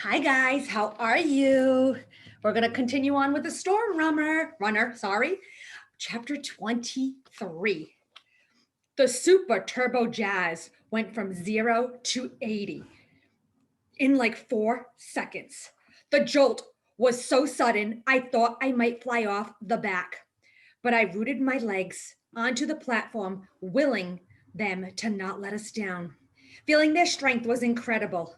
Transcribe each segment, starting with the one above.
Hi guys, how are you? We're going to continue on with the Storm Runner, chapter 23. The Super Turbo Jazz went from 0 to 80 in like 4 seconds. The jolt was so sudden, I thought I might fly off the back, but I rooted my legs onto the platform, willing them to not let us down. Feeling their strength was incredible.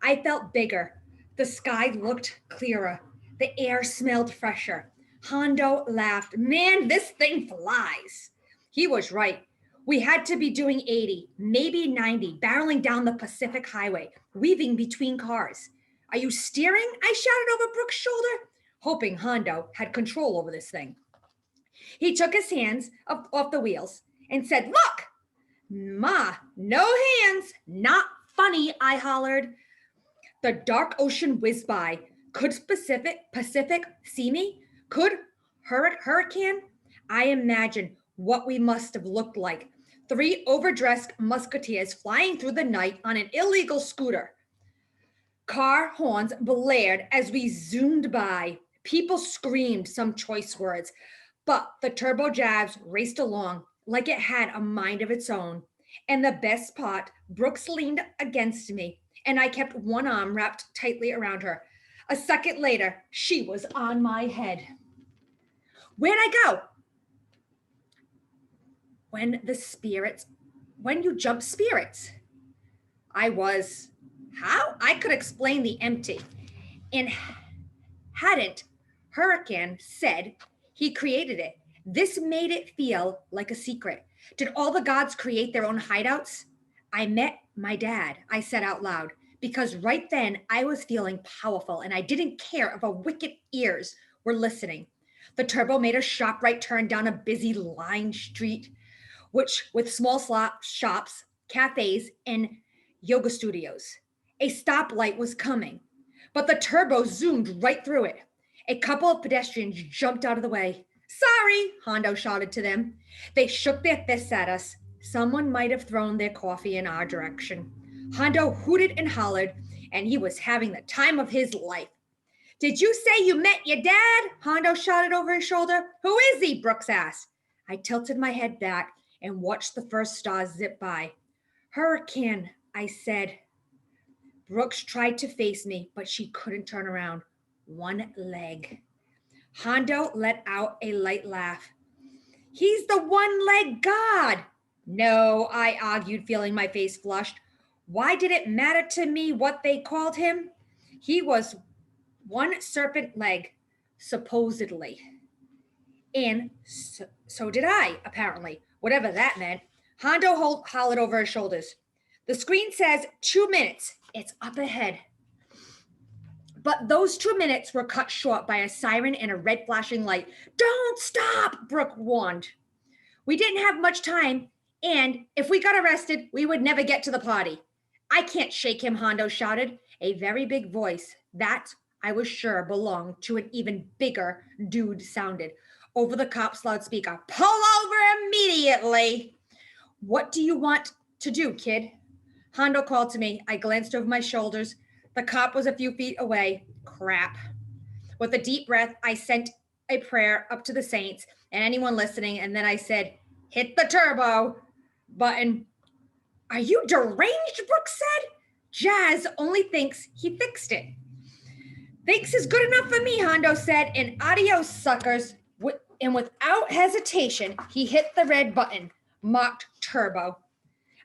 I felt bigger. The sky looked clearer. The air smelled fresher. Hondo laughed. Man, this thing flies. He was right. We had to be doing 80, maybe 90, barreling down the Pacific Highway, weaving between cars. Are you steering? I shouted over Brooke's shoulder, hoping Hondo had control over this thing. He took his hands off the wheels and said, Look! Ma, no hands. Not funny, I hollered. The dark ocean whizzed by. Could Pacific see me? Could Hurricane? I imagine what we must have looked like. 3 overdressed musketeers flying through the night on an illegal scooter. Car horns blared as we zoomed by. People screamed some choice words, but the Turbo Jazz raced along like it had a mind of its own. And the best part, Brooks leaned against me, and I kept one arm wrapped tightly around her. A second later, she was on my head. Where'd I go? When you jump spirits. I was. How? I could explain the empty. And hadn't Hurricane said he created it. This made it feel like a secret. Did all the gods create their own hideouts? I met my dad, I said out loud, because right then I was feeling powerful and I didn't care if a wicked ears were listening. The turbo made a sharp right turn down a busy lined street, which with small shops, cafes, and yoga studios. A stoplight was coming, but the turbo zoomed right through it. A couple of pedestrians jumped out of the way. Sorry, Hondo shouted to them. They shook their fists at us. Someone might have thrown their coffee in our direction. Hondo hooted and hollered, and he was having the time of his life. Did you say you met your dad? Hondo shouted over his shoulder. Who is he? Brooks asked. I tilted my head back and watched the first stars zip by. Hurricane, I said. Brooks tried to face me, but she couldn't turn around. One leg. Hondo let out a light laugh. He's the one-leg god. No, I argued, feeling my face flushed. Why did it matter to me what they called him? He was one serpent leg, supposedly. And so did I, apparently, whatever that meant. Hondo hollered over his shoulders. The screen says 2 minutes. It's up ahead. But those 2 minutes were cut short by a siren and a red flashing light. Don't stop, Brooke warned. We didn't have much time, and if we got arrested, we would never get to the party. I can't shake him, Hondo shouted, a very big voice that, I was sure, belonged to an even bigger dude sounded over the cop's loudspeaker. Pull over immediately. What do you want to do, kid? Hondo called to me. I glanced over my shoulders. The cop was a few feet away. Crap. With a deep breath, I sent a prayer up to the saints and anyone listening, and then I said, hit the turbo button. Are you deranged? Brooks said. Jazz only thinks he fixed it. Thanks is good enough for me, Hondo said, and adios, suckers. And without hesitation, he hit the red button, marked turbo.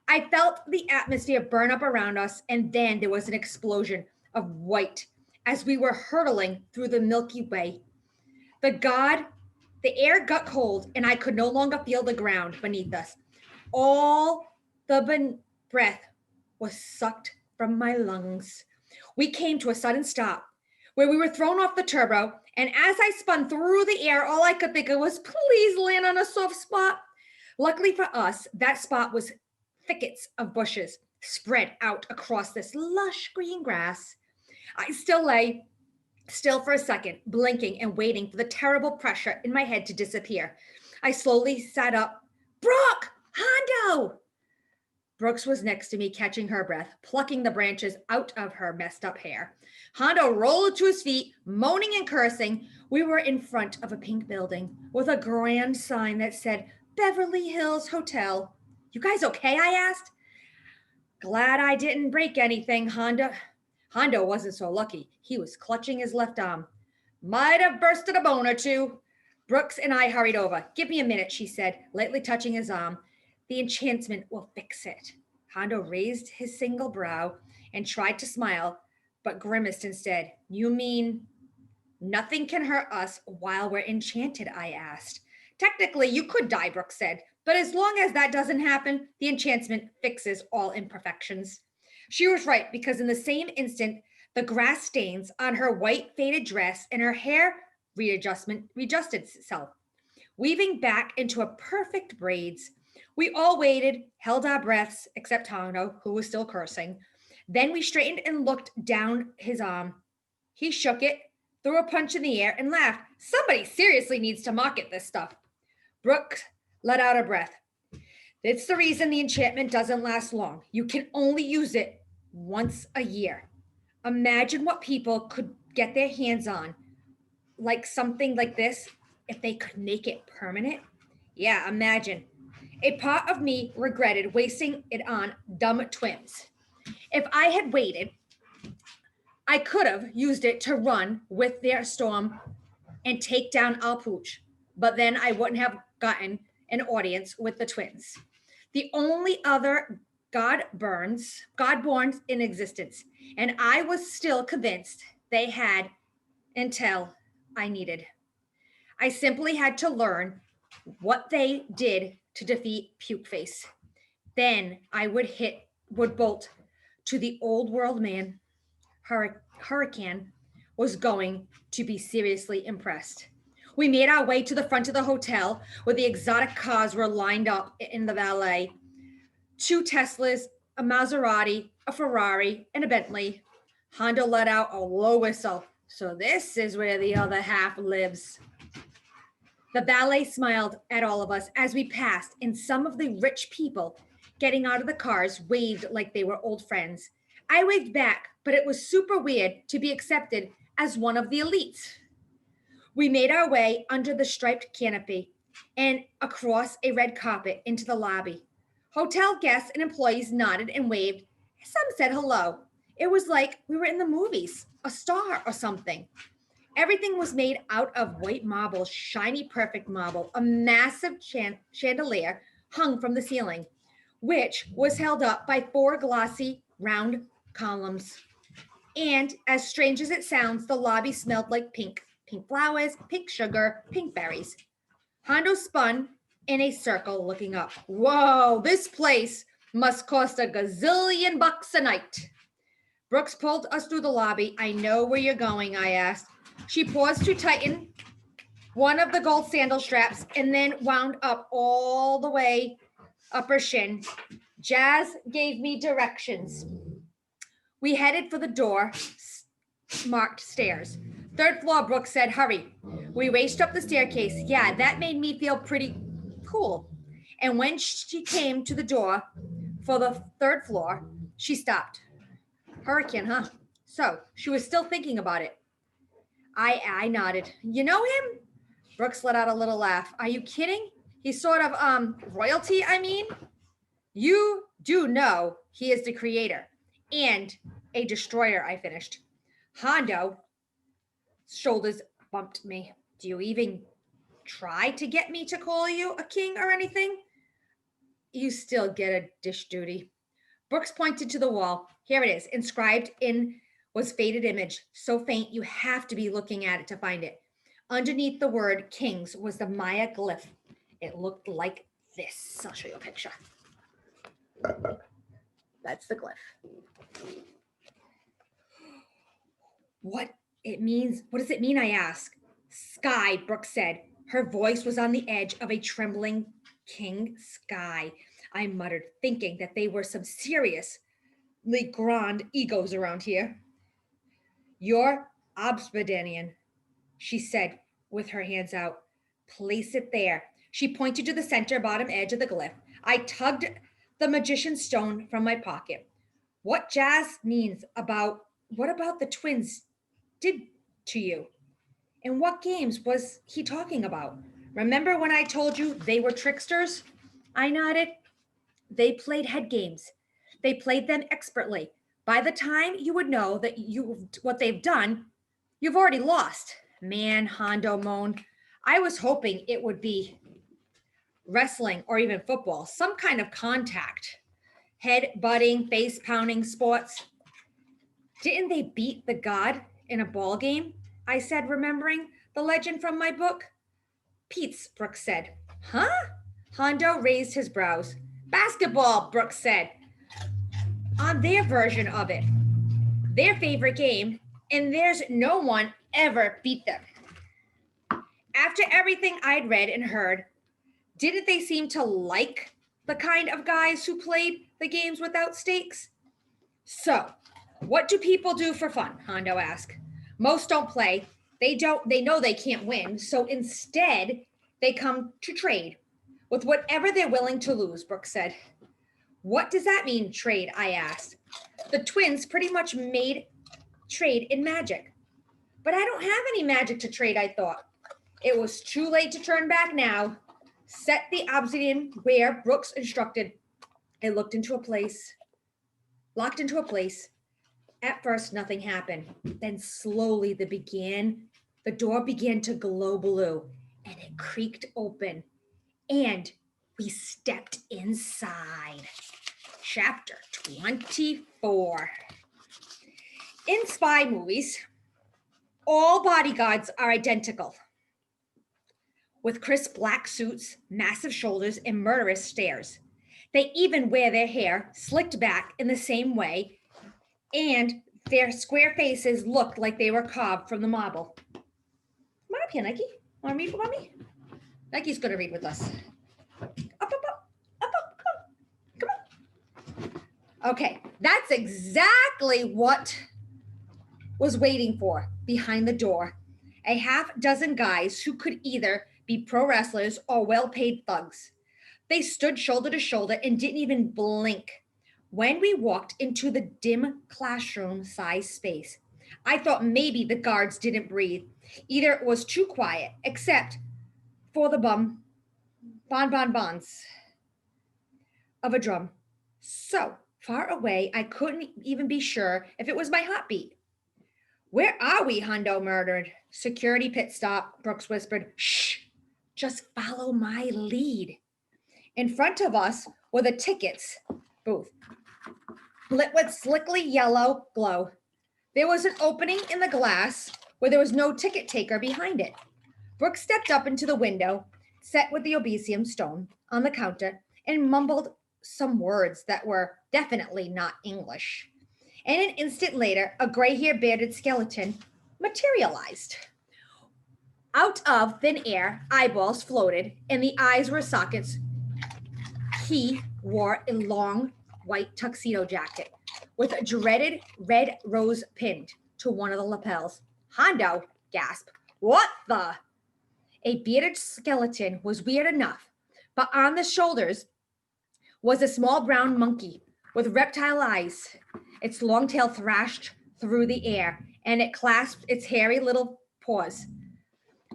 I felt the atmosphere burn up around us, and then there was an explosion of white as we were hurtling through the Milky Way. The air got cold, and I could no longer feel the ground beneath us. All the breath was sucked from my lungs. We came to a sudden stop where we were thrown off the turbo, and as I spun through the air, all I could think of was, please land on a soft spot. Luckily for us, that spot was thickets of bushes spread out across this lush green grass. I still lay still for a second, blinking and waiting for the terrible pressure in my head to disappear. I slowly sat up. Brooke! Hondo! Brooks was next to me, catching her breath, plucking the branches out of her messed up hair. Hondo rolled to his feet, moaning and cursing. We were in front of a pink building with a grand sign that said Beverly Hills Hotel. You guys okay? I asked. Glad I didn't break anything, Hondo. Hondo wasn't so lucky. He was clutching his left arm. Might have bursted a bone or two. Brooks and I hurried over. Give me a minute, she said, lightly touching his arm. The enchantment will fix it. Hondo raised his single brow and tried to smile, but grimaced instead. You mean nothing can hurt us while we're enchanted? I asked. Technically, you could die, Brooks said, but as long as that doesn't happen, the enchantment fixes all imperfections. She was right, because in the same instant, the grass stains on her white faded dress and her hair readjusted itself, weaving back into a perfect braids. We all waited, held our breaths, except Hondo, who was still cursing. Then we straightened and looked down his arm. He shook it, threw a punch in the air, and laughed. Somebody seriously needs to market this stuff. Brooke let out a breath. It's the reason the enchantment doesn't last long. You can only use it once a year. Imagine what people could get their hands on, like something like this, if they could make it permanent. Yeah, imagine. A part of me regretted wasting it on dumb twins. If I had waited, I could have used it to run with their storm and take down Alpooch, but then I wouldn't have gotten an audience with the twins. The only other Godborns in existence, and I was still convinced they had until I needed. I simply had to learn what they did to defeat Pukeface. Then I would bolt to the old world man. Hurricane was going to be seriously impressed. We made our way to the front of the hotel where the exotic cars were lined up in the valet. Two Teslas, a Maserati, a Ferrari, and a Bentley. Hondo let out a low whistle. So this is where the other half lives. The valet smiled at all of us as we passed, and some of the rich people getting out of the cars waved like they were old friends. I waved back, but it was super weird to be accepted as one of the elites. We made our way under the striped canopy and across a red carpet into the lobby. Hotel guests and employees nodded and waved. Some said hello. It was like we were in the movies, a star or something. Everything was made out of white marble, shiny, perfect marble. A massive chandelier hung from the ceiling, which was held up by four glossy, round columns. And as strange as it sounds, the lobby smelled like pink flowers, pink sugar, pink berries. Hondo spun in a circle looking up. Whoa, this place must cost a gazillion bucks a night. Brooks pulled us through the lobby. I know where you're going, I asked. She paused to tighten one of the gold sandal straps and then wound up all the way up her shin. Jazz gave me directions. We headed for the door marked stairs. Third floor, Brooks said, hurry. We raced up the staircase. Yeah, that made me feel pretty cool. And when she came to the door for the third floor, she stopped. Hurricane, huh? So she was still thinking about it. I nodded. You know him? Brooks let out a little laugh. Are you kidding? He's sort of royalty, I mean. You do know he is the creator and a destroyer, I finished. Hondo shoulders bumped me. Do you even try to get me to call you a king or anything? You still get a dish duty. Brooks pointed to the wall. Here it is, inscribed in was faded image, so faint you have to be looking at it to find it. Underneath the word kings was the Maya glyph. It looked like this. I'll show you a picture. That's the glyph. What does it mean, I asked. Sky, Brooks said. Her voice was on the edge of a trembling king sky. I muttered, thinking that they were some seriously grand egos around here. You're Obsidian, she said with her hands out. Place it there. She pointed to the center bottom edge of the glyph. I tugged the magician's stone from my pocket. What Jazz means about what about the twins did to you? And what games was he talking about? Remember when I told you they were tricksters? I nodded. They played head games. They played them expertly. By the time you would know that you what they've done, you've already lost. Man, Hondo moaned. I was hoping it would be wrestling or even football, some kind of contact. Head butting, face pounding sports. Didn't they beat the god in a ball game? I said, remembering the legend from my book. Pete's, Brooks said. Huh? Hondo raised his brows. Basketball, Brooks said. On their version of it, their favorite game, and there's no one ever beat them. After everything I'd read and heard, didn't they seem to like the kind of guys who played the games without stakes? So, what do people do for fun? Hondo asked. Most don't play. They know they can't win, so instead they come to trade with whatever they're willing to lose, Brooks said. What does that mean, trade? I asked. The twins pretty much made trade in magic. But I don't have any magic to trade, I thought. It was too late to turn back now. Set the obsidian where Brooks instructed. It looked into a place, locked into a place. At first, nothing happened. Then slowly the door began to glow blue and it creaked open. And we stepped inside. Chapter 24. In spy movies, all bodyguards are identical, with crisp black suits, massive shoulders, and murderous stares. They even wear their hair slicked back in the same way, and their square faces looked like they were carved from the marble. Come on up here, Nike. Want to read for me? Nike's going to read with us. Up, come on. Okay, that's exactly what was waiting for behind the door. A half dozen guys who could either be pro wrestlers or well paid thugs. They stood shoulder to shoulder and didn't even blink. When we walked into the dim classroom sized space, I thought maybe the guards didn't breathe. Either it was too quiet, except for the bonbons of a drum. So far away, I couldn't even be sure if it was my heartbeat. Where are we? Hondo murmured. Security pit stop, Brooks whispered. Shh, just follow my lead. In front of us were the tickets booth, lit with slickly yellow glow. There was an opening in the glass where there was no ticket taker behind it. Brooks stepped up into the window, set with the obesium stone on the counter, and mumbled some words that were definitely not English. And an instant later, a gray-haired bearded skeleton materialized. Out of thin air, eyeballs floated, and the eyes were sockets. He wore a long white tuxedo jacket with a dreaded red rose pinned to one of the lapels. Hondo gasped. What the? A bearded skeleton was weird enough, but on the shoulders was a small brown monkey with reptile eyes. Its long tail thrashed through the air, and it clasped its hairy little paws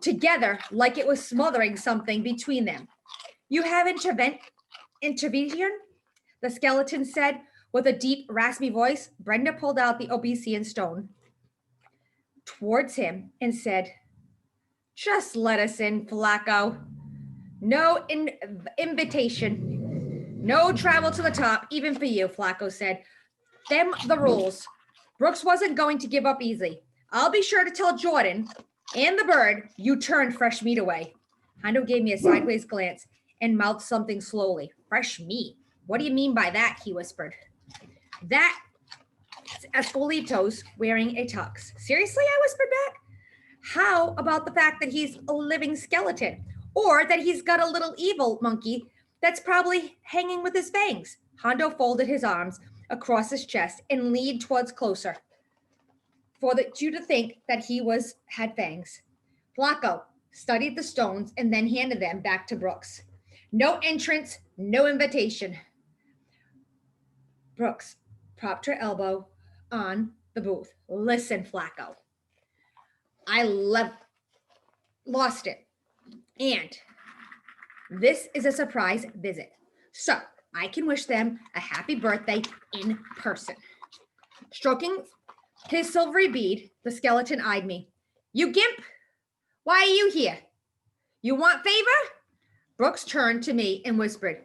together like it was smothering something between them. You have intervention? The skeleton said with a deep, raspy voice. Brenda pulled out the obesian stone towards him and said, just let us in, Flacco. No invitation. No travel to the top, even for you, Flacco said. Them the rules. Brooks wasn't going to give up easy. I'll be sure to tell Jordan and the bird you turned fresh meat away. Hondo gave me a sideways glance and mouthed something slowly. Fresh meat? What do you mean by that? He whispered. That Espolito's wearing a tux. Seriously? I whispered back. How about the fact that he's a living skeleton? Or that he's got a little evil monkey that's probably hanging with his fangs? Hondo folded his arms across his chest and leaned towards closer for you to think that he had fangs. Flacco studied the stones and then handed them back to Brooks. No entrance, no invitation. Brooks propped her elbow on the booth. Listen, Flacco, I lost it. And this is a surprise visit. So I can wish them a happy birthday in person. Stroking his silvery bead, the skeleton eyed me. You gimp, why are you here? You want favor? Brooks turned to me and whispered,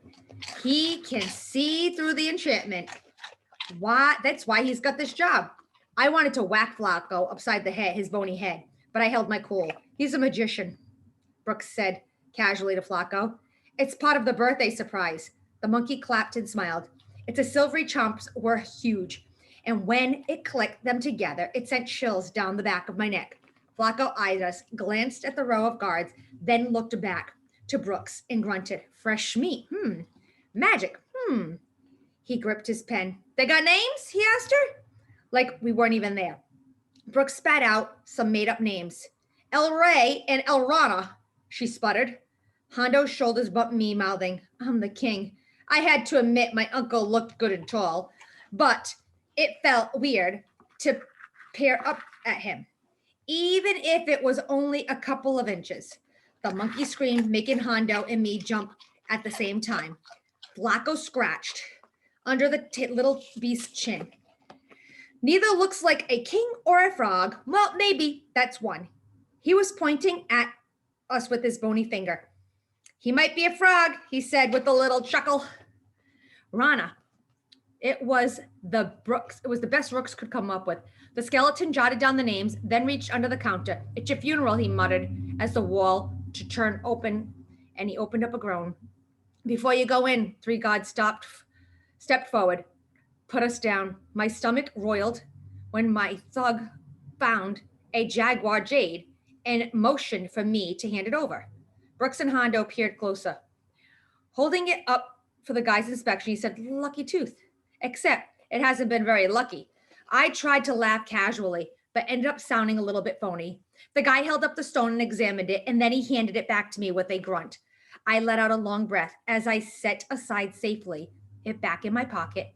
he can see through the enchantment. Why? That's why he's got this job. I wanted to whack Flacco upside the head, his bony head, but I held my cool. He's a magician, Brooks said casually to Flacco. It's part of the birthday surprise. The monkey clapped and smiled. Its silvery chomps were huge, and when it clicked them together, it sent chills down the back of my neck. Flacco eyed us, glanced at the row of guards, then looked back to Brooks and grunted, fresh meat. Magic. He gripped his pen. They got names? He asked her. Like we weren't even there. Brooks spat out some made-up names. El Rey and El Rana, she sputtered. Hondo's shoulders bumped me, mouthing, I'm the king. I had to admit my uncle looked good and tall, but it felt weird to peer up at him, even if it was only a couple of inches. The monkey screamed, making Hondo and me jump at the same time. Flacco scratched under the little beast's chin. Neither looks like a king or a frog. Well, maybe that's one. He was pointing at us with his bony finger. He might be a frog, he said with a little chuckle. Rana. It was the best Brooks could come up with. The skeleton jotted down the names, then reached under the counter. It's your funeral, he muttered as the wall to turn open, and he opened up a groan. Before you go in, 3 guards stepped forward, put us down. My stomach roiled when my thug found a jaguar jade and motioned for me to hand it over. Brooks and Hondo peered closer. Holding it up for the guy's inspection, he said, lucky tooth. Except it hasn't been very lucky. I tried to laugh casually, but ended up sounding a little bit phony. The guy held up the stone and examined it, and then he handed it back to me with a grunt. I let out a long breath as I set aside safely it back in my pocket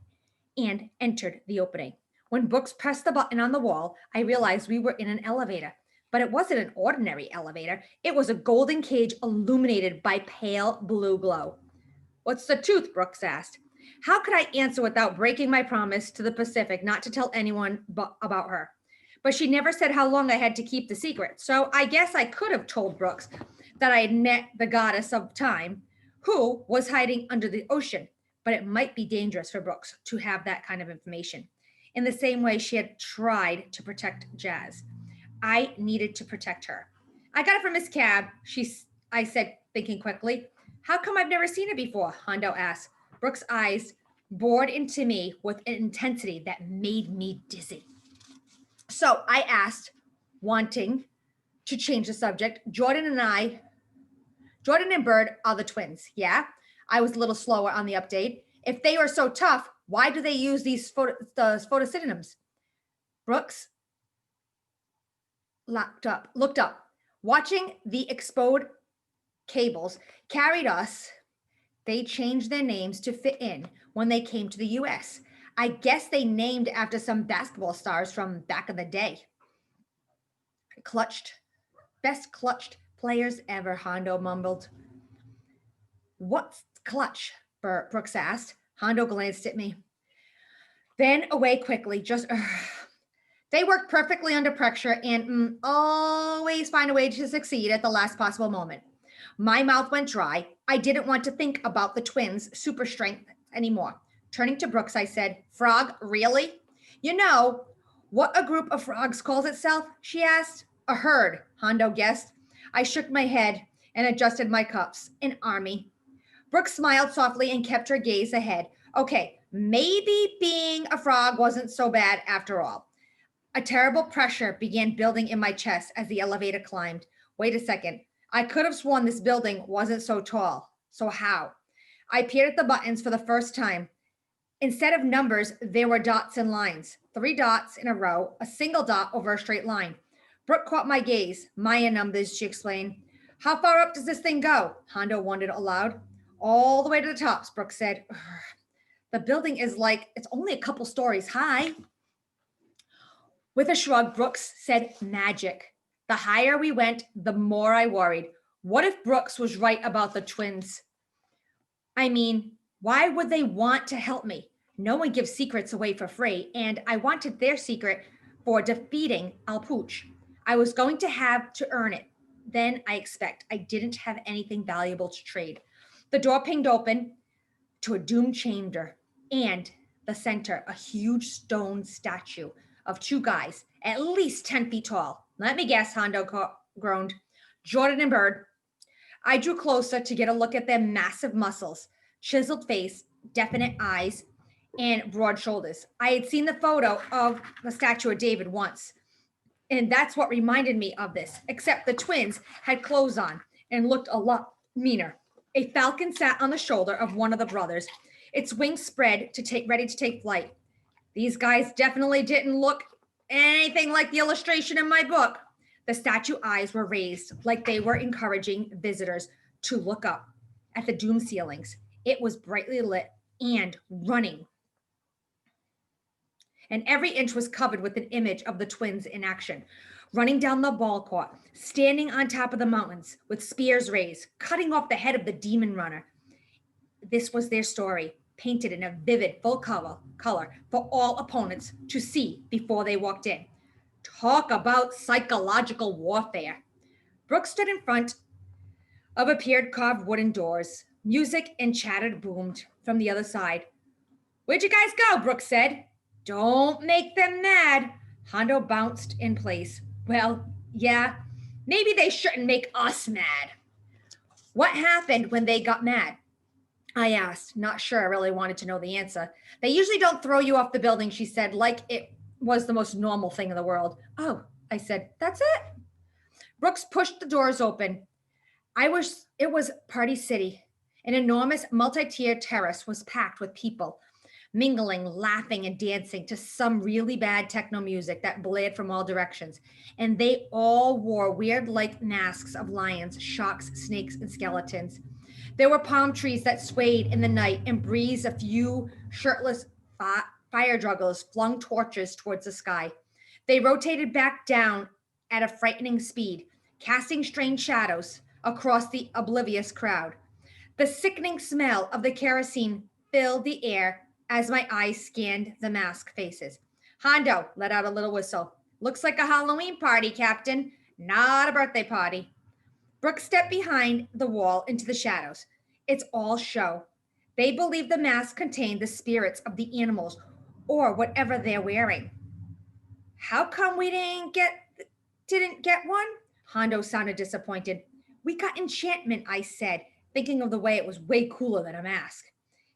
and entered the opening. When Brooks pressed the button on the wall, I realized we were in an elevator. But it wasn't an ordinary elevator. It was a golden cage illuminated by pale blue glow. What's the tooth? Brooks asked. How could I answer without breaking my promise to the Pacific not to tell anyone about her? But she never said how long I had to keep the secret. So I guess I could have told Brooks that I had met the goddess of time, who was hiding under the ocean. But it might be dangerous for Brooks to have that kind of information. In the same way she had tried to protect Jazz. I needed to protect her. I got it from Miss Cab, I said, thinking quickly. How come I've never seen it before? Hondo asked. Brooks' eyes bored into me with an intensity that made me dizzy. So I asked, wanting to change the subject, Jordan and Bird are the twins, yeah? I was a little slower on the update. If they are so tough, why do they use these photosynonyms? Brooks looked up. Watching the exposed cables carried us, they changed their names to fit in when they came to the US. I guess they named after some basketball stars from back in the day. Best clutched players ever, Hondo mumbled. What's clutch? Brooks asked. Hondo glanced at me. Then away quickly, They work perfectly under pressure and always find a way to succeed at the last possible moment. My mouth went dry. I didn't want to think about the twins' super strength anymore. Turning to Brooks, I said, Frog, really? You know what a group of frogs calls itself? She asked. A herd, Hondo guessed. I shook my head and adjusted my cuffs. An army. Brooks smiled softly and kept her gaze ahead. Okay, maybe being a frog wasn't so bad after all. A terrible pressure began building in my chest as the elevator climbed. Wait a second. I could have sworn this building wasn't so tall. So how? I peered at the buttons for the first time. Instead of numbers, there were dots and lines. 3 dots in a row, a single dot over a straight line. Brooke caught my gaze. Maya numbers, she explained. How far up does this thing go? Hondo wondered aloud. All the way to the tops, Brooke said. The building is like, it's only a couple stories high. With a shrug, Brooks said magic. The higher we went, the more I worried. What if Brooks was right about the twins? I mean, why would they want to help me? No one gives secrets away for free, and I wanted their secret for defeating Alpooch. I was going to have to earn it. Then I expect I didn't have anything valuable to trade. The door pinged open to a doomed chamber, and the center, a huge stone statue of two guys, at least 10 feet tall. Let me guess, Hondo groaned. Jordan and Bird. I drew closer to get a look at their massive muscles, chiseled face, definite eyes, and broad shoulders. I had seen the photo of the statue of David once, and that's what reminded me of this, except the twins had clothes on and looked a lot meaner. A falcon sat on the shoulder of one of the brothers, its wings spread ready to take flight. These guys definitely didn't look anything like the illustration in my book. The statue eyes were raised like they were encouraging visitors to look up at the doom ceilings. It was brightly lit and running. And every inch was covered with an image of the twins in action, running down the ball court, standing on top of the mountains with spears raised, cutting off the head of the demon runner. This was their story, painted in a vivid, full color for all opponents to see before they walked in. Talk about psychological warfare. Brooks stood in front of appeared carved wooden doors. Music and chatter boomed from the other side. Where'd you guys go? Brooks said. Don't make them mad. Hondo bounced in place. Well, yeah, maybe they shouldn't make us mad. What happened when they got mad? I asked, not sure I really wanted to know the answer. They usually don't throw you off the building, she said, like it was the most normal thing in the world. Oh, I said, that's it? Brooks pushed the doors open. It was Party City. An enormous multi-tiered terrace was packed with people, mingling, laughing, and dancing to some really bad techno music that blared from all directions. And they all wore weird like masks of lions, sharks, snakes, and skeletons. There were palm trees that swayed in the night and breezed. A few shirtless fire jugglers flung torches towards the sky. They rotated back down at a frightening speed, casting strange shadows across the oblivious crowd. The sickening smell of the kerosene filled the air as my eyes scanned the masked faces. Hondo let out a little whistle. Looks like a Halloween party, Captain, not a birthday party. Brooks stepped behind the wall into the shadows. It's all show. They believe the mask contained the spirits of the animals or whatever they're wearing. How come we didn't get one? Hondo sounded disappointed. We got enchantment, I said, thinking of the way it was way cooler than a mask.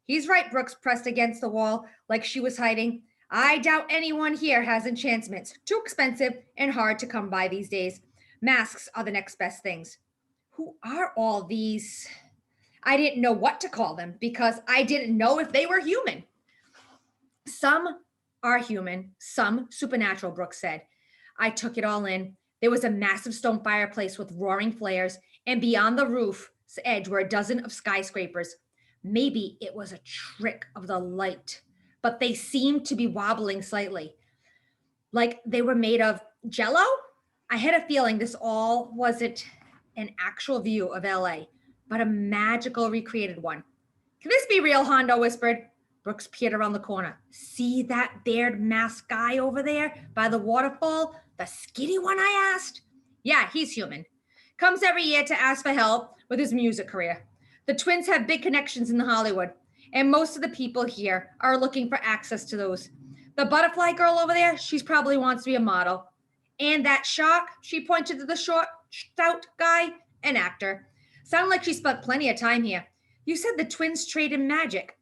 He's right, Brooks pressed against the wall like she was hiding. I doubt anyone here has enchantments. Too expensive and hard to come by these days. Masks are the next best things. Who are all these? I didn't know what to call them because I didn't know if they were human. Some are human, some supernatural, Brooks said. I took it all in. There was a massive stone fireplace with roaring flares, and beyond the roof's edge were a dozen of skyscrapers. Maybe it was a trick of the light, but they seemed to be wobbling slightly, like they were made of jello. I had a feeling this all wasn't an actual view of LA, but a magical recreated one. Can this be real? Hondo whispered. Brooks peered around the corner. See that bared masked guy over there by the waterfall? The skinny one, I asked. Yeah, he's human. Comes every year to ask for help with his music career. The twins have big connections in Hollywood, and most of the people here are looking for access to those. The butterfly girl over there, she's probably wants to be a model. And that shark, she pointed to the short, stout guy, an actor. Sound like she spent plenty of time here. You said the twins trade in magic.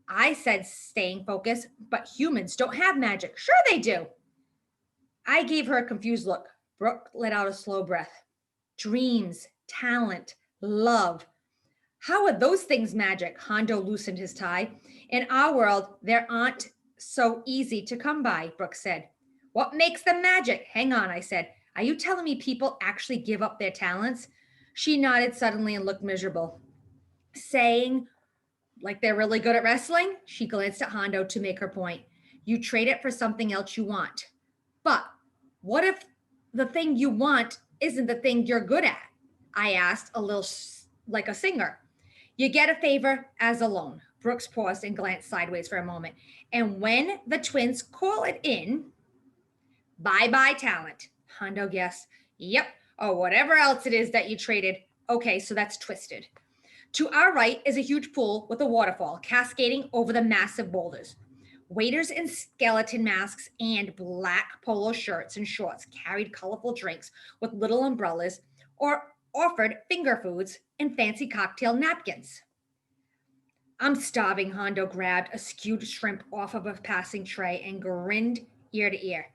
I said staying focused, but humans don't have magic. Sure they do. I gave her a confused look. Brooke let out a slow breath. Dreams, talent, love. How are those things magic? Hondo loosened his tie. In our world, they aren't so easy to come by, Brooke said. What makes them magic? Hang on, I said. Are you telling me people actually give up their talents? She nodded suddenly and looked miserable, saying Like they're really good at wrestling? She glanced at Hondo to make her point. You trade it for something else you want. But what if the thing you want isn't the thing you're good at? I asked, a little like a singer. You get a favor as a loan. Brooks paused and glanced sideways for a moment. And when the twins call it in, bye bye talent. Hondo guessed. Yep. Or whatever else it is that you traded. Okay, so that's twisted. To our right is a huge pool with a waterfall cascading over the massive boulders. Waiters in skeleton masks and black polo shirts and shorts carried colorful drinks with little umbrellas or offered finger foods and fancy cocktail napkins. I'm starving, Hondo grabbed a skewed shrimp off of a passing tray and grinned ear to ear.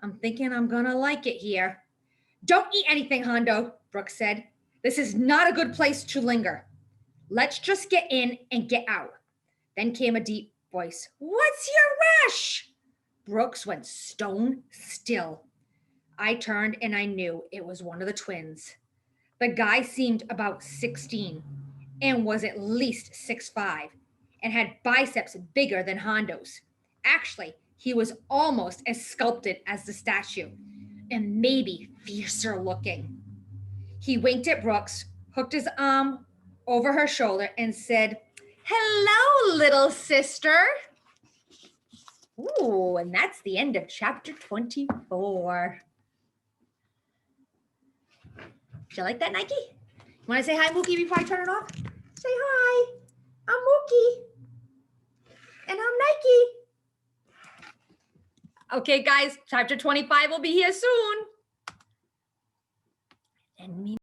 I'm thinking I'm gonna like it here. Don't eat anything, Hondo, Brooks said. This is not a good place to linger. Let's just get in and get out. Then came a deep voice. What's your rush? Brooks went stone still. I turned and I knew it was one of the twins. The guy seemed about 16 and was at least 6'5" and had biceps bigger than Hondo's. Actually, he was almost as sculpted as the statue and maybe fiercer looking. He winked at Brooks, hooked his arm over her shoulder, and said, Hello, little sister. Ooh, and that's the end of chapter 24. Did you like that, Nike? You want to say hi, Mookie, before I turn it off? Say hi. I'm Mookie. And I'm Nike. Okay, guys, chapter 25 will be here soon. And me